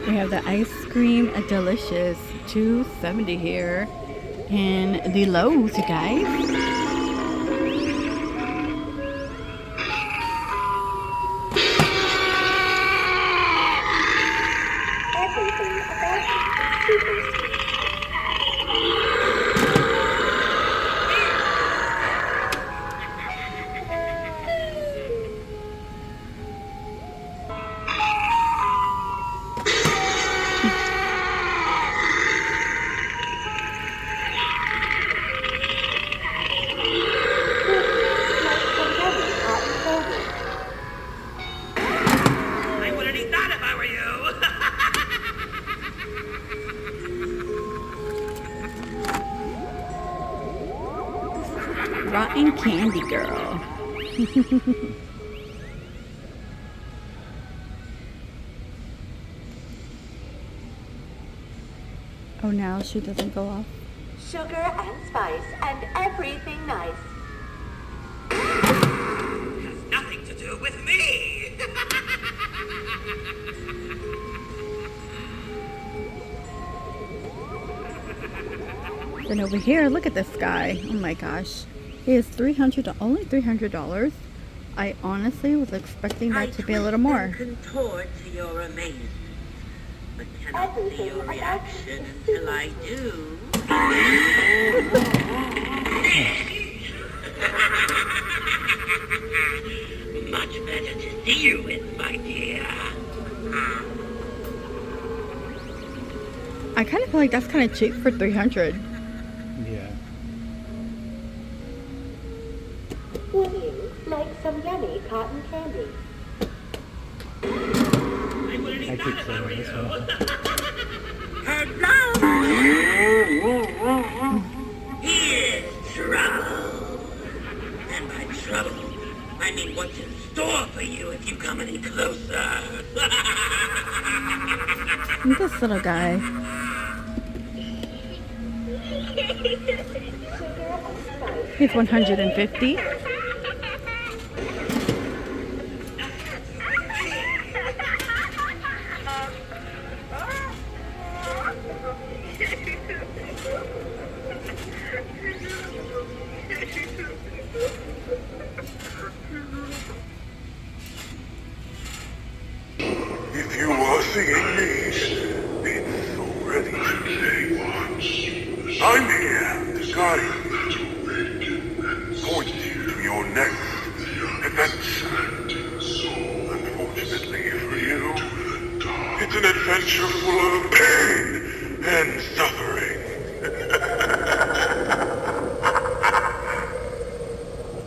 We have the ice cream delicious $2.70 here in the Lowe's, you guys. Rotten candy girl. Oh, now she doesn't go off. Sugar and spice and everything nice. Has nothing to do with me. Then over here, look at this guy. Oh my gosh. He is only $300. I honestly was expecting that to be a little more. Contort to your amazement, but cannot see your reaction until I do. Much better to see you with, my dear. I kind of feel like that's kind of cheap for $300. Yeah. Would you like some yummy cotton candy? I keep saying this one. Hello! Here's trouble. And by trouble, I mean what's in store for you if you come any closer. This little guy. He's $150. If you are seeing me, it's already too late. I'm here to guide you, point you to your next adventure. Unfortunately for you, it's an adventure full of pain and suffering.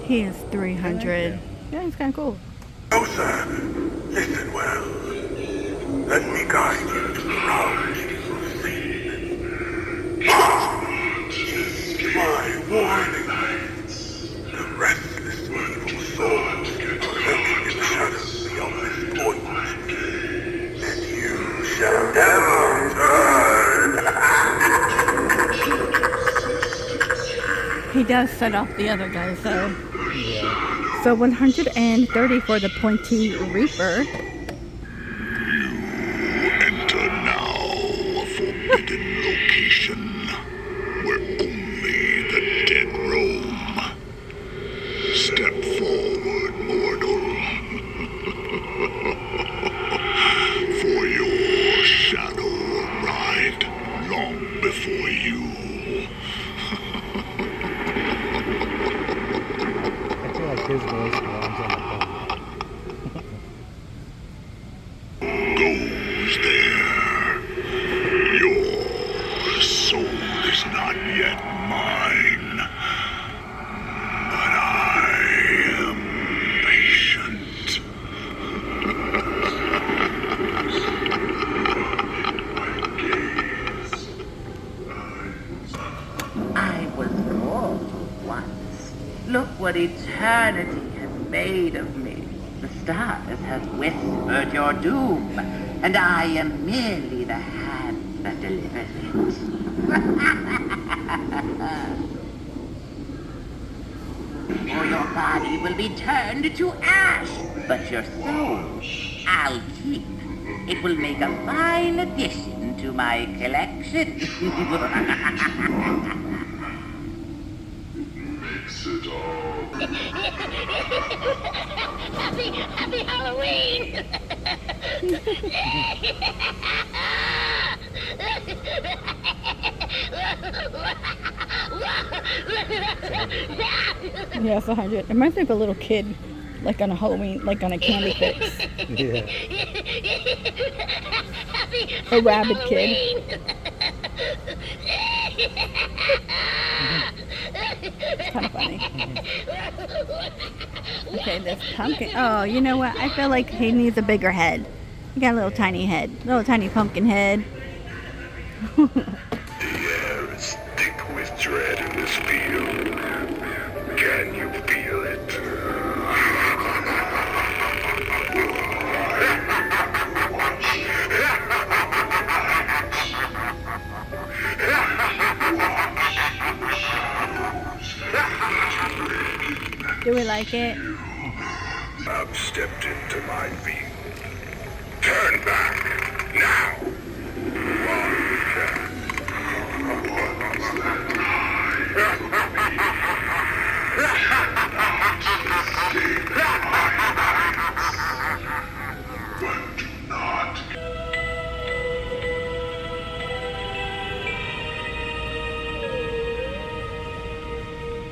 He is $300. Yeah, he's kind of cool. Oh, sir, listen well. Let me guide you to the route you've seen. My warning. The restless evil souls lurking in the shadows beyond this point. And you shall never turn. He does set off the other guys, though. Yeah. So $130 for the Pointy Reaper. Enter now a forbidden location where only the dead roam. Step forward, mortal. For your shadow will ride long before you. I feel like his voice belongs on the phone. Goes there. Your soul is not yet mine. But I am patient. I was mortal once. Look what eternity has made of me. The stars have whispered your doom, and I am merely the hand that delivers it. For your body will be turned to ash, but your soul I'll keep It will make a fine addition to my collection. Mix it all. Happy Halloween! Yeah, it's 100. It reminds me of a little kid, like on a Halloween, like on a candy fix. Yeah. A rabid kid. It's kind of funny. Okay, this pumpkin. Oh, you know what? I feel like he needs a bigger head. He got a little tiny head. Little tiny pumpkin head. The air is thick with dread in this field. Can you feel it? Do we like it? I've stepped into my field. Turn back, now!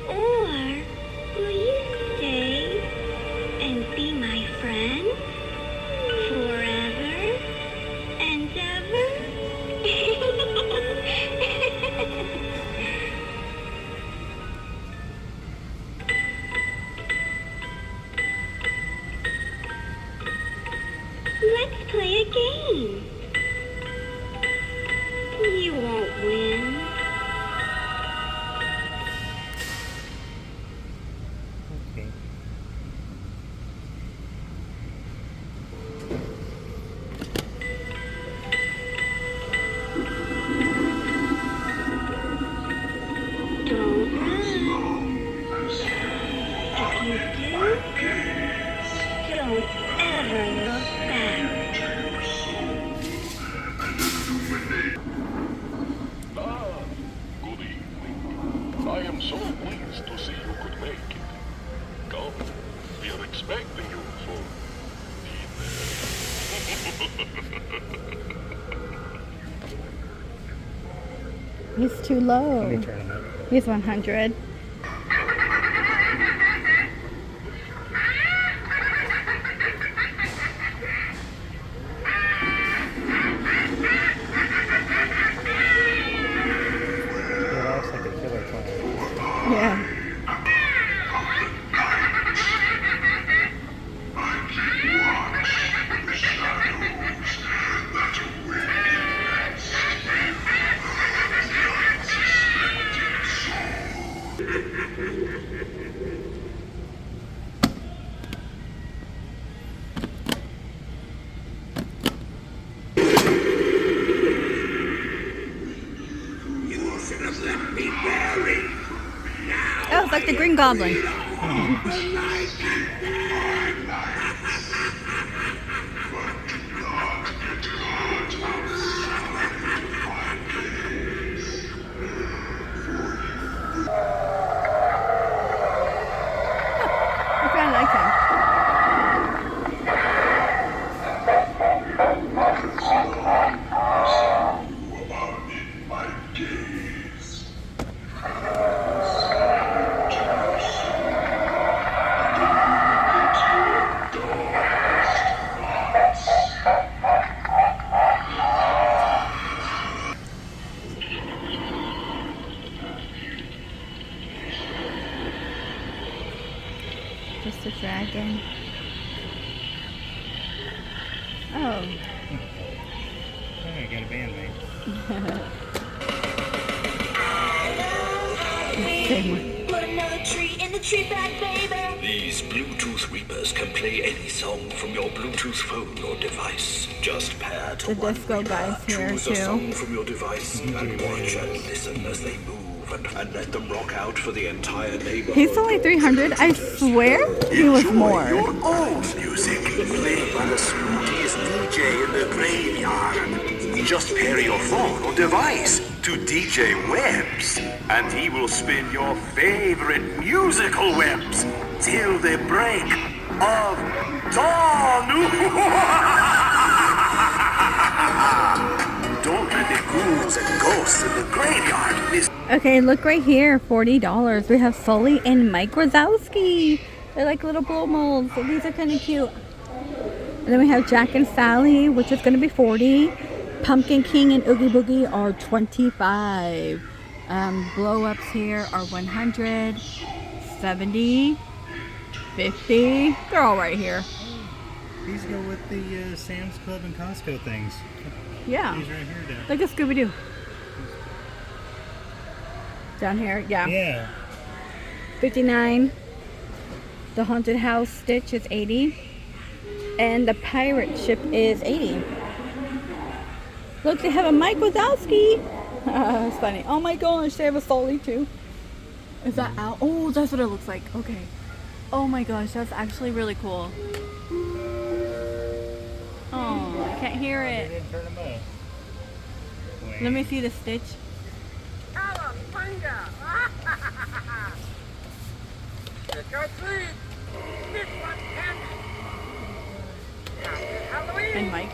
Or will you stay and be my friend forever and ever? Let's play a game. You won't win. Okay. Don't run. If you do, don't ever look back. Good evening. I am so pleased to see you could make it. Come, we are expecting you for He's too Let low. me turn him up. He's 100. He laughs like a killer clown. Yeah. Oh, it's like the Green Goblin. I kind of like him. Just a dragon. Oh. Oh, I got a bandmate. Put another tree in the tree bag, baby. These Bluetooth Reapers can play any song from your Bluetooth phone or device. Just pair to The one disco Reaper. guy's here, Choose too. a song from your device and watch and listen as they move and let them rock out for the entire neighborhood. He's only 300. I swear he was more. Your old music played by the smoothest DJ in the graveyard. Just pair your phone or device to DJ Webs, and he will spin your favorite musical webs till the break of dawn. Don't let the ghouls and ghosts in the graveyard miss. Okay, look right here, $40. We have Sulley and Mike Wazowski. They're like little blow molds. So these are kind of cute. And then we have Jack and Sally, which is going to be 40. Pumpkin King and Oogie Boogie are 25. Blow ups here are 100, 70, 50. They're all right here. These go with the Sam's Club and Costco things. Yeah. These right here, down. Like a Scooby-Doo. Down here, yeah. Yeah. 59. The Haunted House Stitch is 80. And the Pirate Ship is 80. Look, they have a Mike Wazowski. That's funny. Oh my gosh, they have a Sulley too. Is that out? Oh, that's what it looks like. Okay. Oh my gosh, that's actually really cool. Oh, I can't hear They it. didn't turn them up. Wait. Let me see the Stitch. And Mike.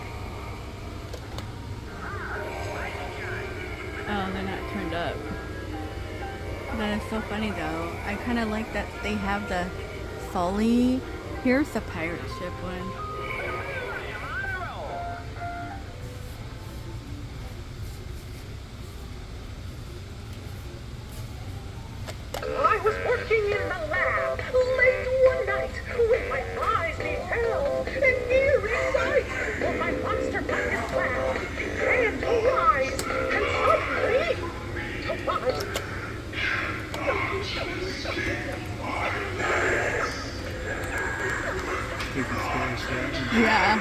Oh, they're not turned up. That is so funny though. I kind of like that they have the Sulley. Here's the pirate ship one. I was working in the lab late one night with my eyes beheld an eerie sight. For my monster bucket lab began to rise, and suddenly, surprise. Spooky, scary stuff. Yeah.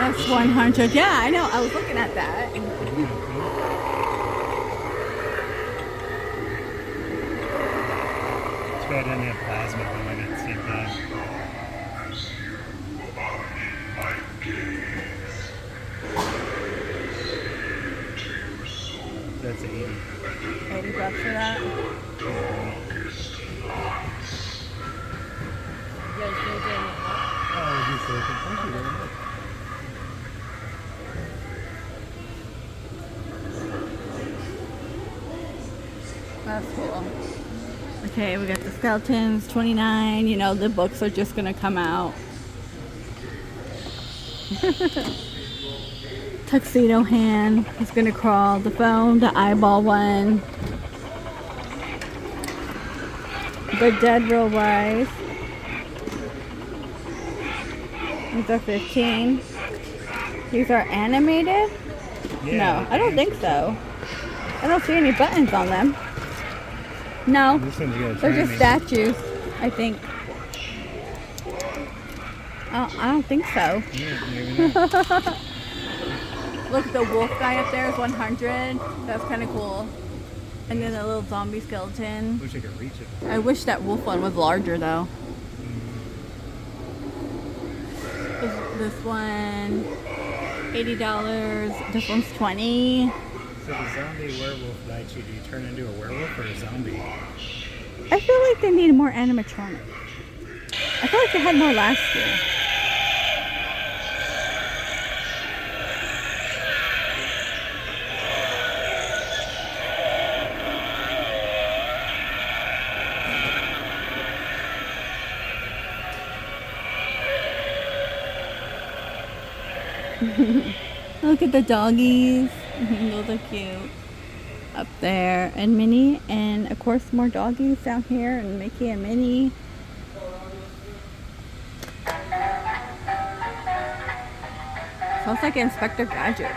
That's 100. Yeah, I know. I was looking at that. It's bad doesn't have plasma going at the same time. That's 80. 80 bucks for that. Oh, you're so open. Thank you very much. That's cool. Okay, we got the skeletons, 29. You know, the books are just gonna come out. Tuxedo hand is gonna crawl. The phone, the eyeball one. The dead will rise. These are 15. These are animated? Yeah, No, I don't think so. I don't see any buttons on them. No, This one's got a they're just timing. statues, I think. I don't think so. Yeah, maybe not. Look, the wolf guy up there is 100. That's kind of cool. And then the little zombie skeleton. Wish I could reach it. I wish that wolf one was larger though. This one, $80. This one's 20. So the zombie werewolf bites you. Do you turn into a werewolf or a zombie? I feel like they need more animatronics. I feel like they had more last year. Look at the doggies. Those are cute. Up there. And Minnie. And of course more doggies down here. And Mickey and Minnie. Sounds like Inspector Gadget.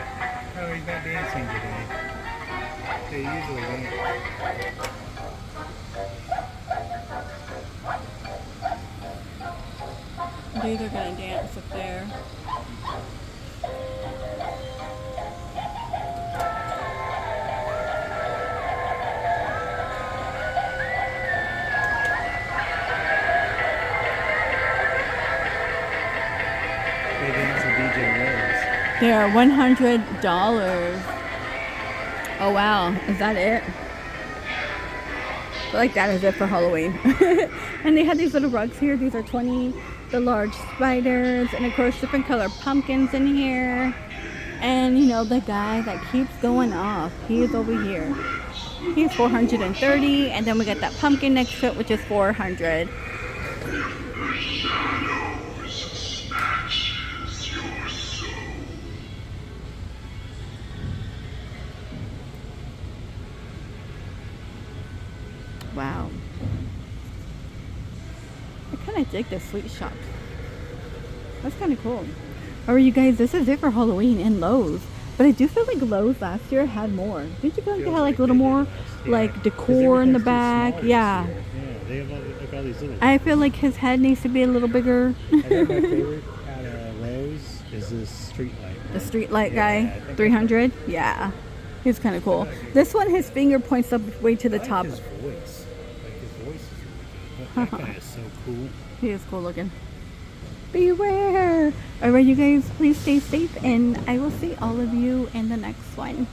Oh, he's not dancing today. They usually dance. These are gonna dance up there. DJ Lowe's. They are $100. Oh wow, is that it? I feel like that is it for Halloween. And they have these little rugs here. These are 20. The large spiders, and of course different color pumpkins in here. And you know, the guy that keeps going off, he is over here. He's 430, and then we got that pumpkin next to it, which is 400. Wow. I kind of dig this sweet shop. That's kind of cool. Alright, you guys, this is it for Halloween in Lowe's. But I do feel like Lowe's last year had more. Didn't you feel like they had like a little more like decor in the back? Yeah. Yeah, they have all these little. I feel like his head needs to be a little bigger. I think my favorite at Lowe's is this street light. The street light Yeah, guy, I think 300. Yeah, he's kind of cool. This one, his finger points up way to the I top. like his voice. Like his voice is really good. That guy is so cool. He is cool looking. Beware! Alright, you guys, please stay safe, and I will see all of you in the next one.